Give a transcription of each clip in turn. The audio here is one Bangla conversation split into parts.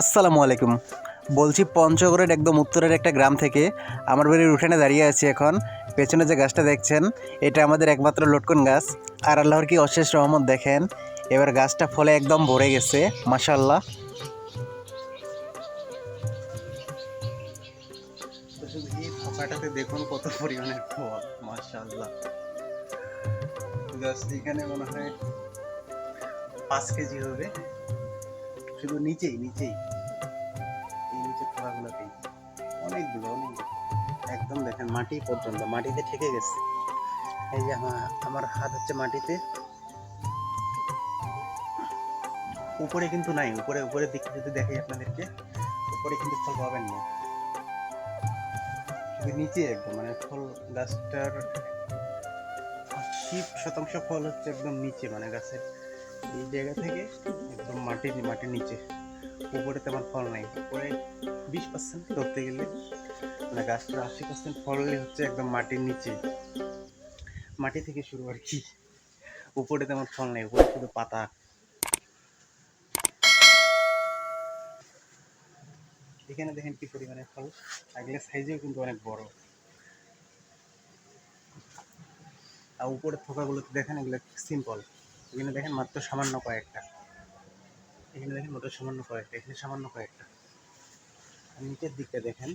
আসসালামু আলাইকুম। বলছি পঞ্চগড়ের একদম উত্তরের একটা গ্রাম থেকে। আমার বাড়ির উঠানে দাঁড়িয়ে আছি এখন। পেছনে যে গাছটা দেখছেন এটা আমাদের একমাত্র লটকন গাছ। আর আল্লাহর কি অশেষ রহমত দেখেন, এবার গাছটা ফলে একদম ভরে গেছে, মাশাআল্লাহ। তো শুধু এই থোকাটাতে দেখুন কত পরিমাণের ফল, মাশাআল্লাহ। জাস্ট এখানে মনে হয় 5 কেজি হবে, শুধু নিচেই নিচেই এই নিচের থোকাগুলোতেই অনেকগুলো অনেকগুলো একদম দেখেন মাটি পর্যন্ত মাটিতে ঠেকে গেছে। এই যে আমার হাত হচ্ছে মাটিতে, উপরে কিন্তু নাই। উপরের দিকে যদি দেখাই আপনাদেরকে, উপরে কিন্তু ফল পাবেন না, শুধু নিচে একদম মানে ফল গাছটার 80% ফল হচ্ছে একদম নিচে, মানে গাছের এই জায়গা থেকে একদম মাটির নিচে। উপরে তেমন ফল নাই, উপরে 20% ধরতে গেলে, মানে গাছটার 80% ফলই হচ্ছে একদম মাটির নিচে, মাটি থেকে শুরু আর কি। উপরে তেমন ফল নেই, উপরে শুধু পাতা। এখানে দেখেন কি পরিমাণে ফল, আগলে সাইজেও কিন্তু অনেক বড়। আর উপরের থোকাগুলোতে দেখেন এগুলো সিম্পল, এখানে দেখেন মাত্র সামান্য কয়েকটা, এখানে দেখেন মাত্র সামান্য কয়েকটা, এখানে সামান্য কয়েকটা। আর নিচের দিকটা দেখেন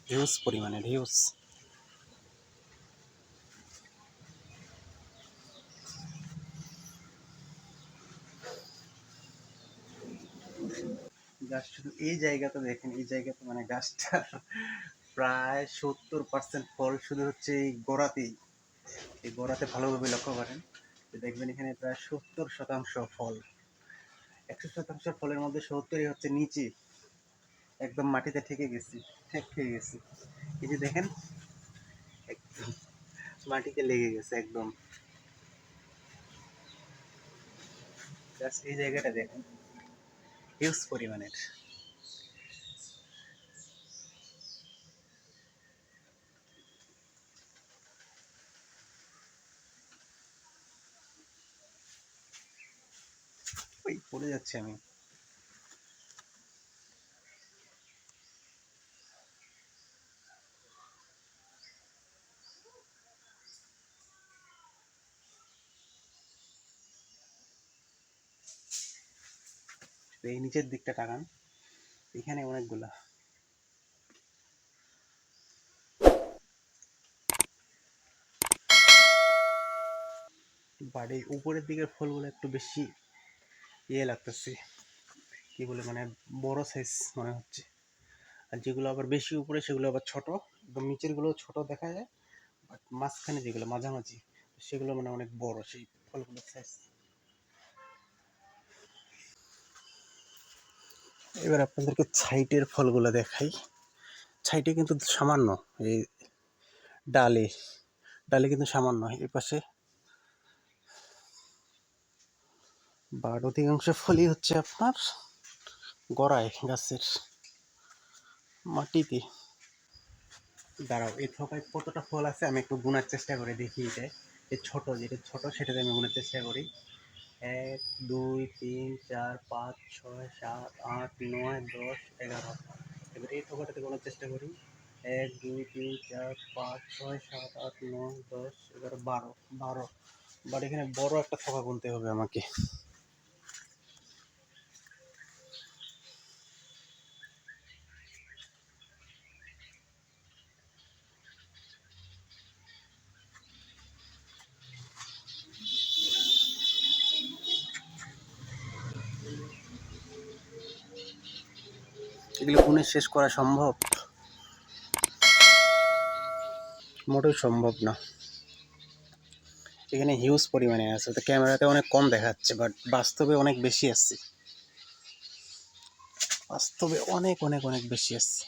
হিউজ পরিমাণের, হিউজ। গাছ শুধু এই জায়গাটা দেখেন, এই জায়গাতে মানে গাছটা প্রায় 70% ফল শুধু হচ্ছে এই গোড়াতেই। এই গোড়াতে ভালোভাবে লক্ষ্য করেন, দেখবেন এখানে প্রায় 70% ফল। 100% ফলের মধ্যে 70ই হচ্ছে নিচে, একদম মাটিতে ঠেকে গেছে, ঠেক খেয়ে গেছে। এই যে দেখেন একদম মাটিতে লেগে গেছে একদম। জাস্ট এই জায়গাটা দেখেন হিউজ পরিমাণের। ওই পড়ে যাচ্ছে আমি। এই নিচের দিকটা টাকান, এখানে অনেকগুলা। বাট এই উপরের দিকের ফলগুলো একটু বেশি লাগতেছে, কি বলে মানে বড় সাইজ মনে হচ্ছে। আর যেগুলো আবার বেশি উপরে সেগুলো আবার ছোট, একদম নিচের গুলো ছোট দেখা যায়, বাট মাঝখানে যেগুলো মাঝামাঝি সেগুলো মানে অনেক বড় সেই ফলগুলোর সাইজ। এবার আপনাদেরকে সাইটের ফলগুলো দেখাই। সাইটে কিন্তু সামান্য, এই ডালে ডালে কিন্তু সামান্য, এই পাশে বাট অধিকাংশ ফলই হচ্ছে আপনার গোড়ায় গাছের মাটিতে। দাঁড়াও, এই থোকায় কতটা ফল আছে আমি একটু গুনার চেষ্টা করে দেখি। এটা এই ছোট, যেটা ছোট সেটাতে আমি গুনার চেষ্টা করি। 1 2 3 4 5 6 7 8 9 10 11। এবার এই থোকাটাতে গোনার চেষ্টা করি। 1 2 3 4 5 6 7 8 9 10 11 12 12। বাট এখানে বড় একটা থোকা গুনতে হবে আমাকে। এগুলো গুনে শেষ করা সম্ভব? মোটেও সম্ভব না। এখানে হিউজ পরিমাণে আছে, তো ক্যামেরাতে অনেক কম দেখাচ্ছে, বাট বাস্তবে অনেক বেশি আছে, বাস্তবে অনেক অনেক অনেক বেশি আছে।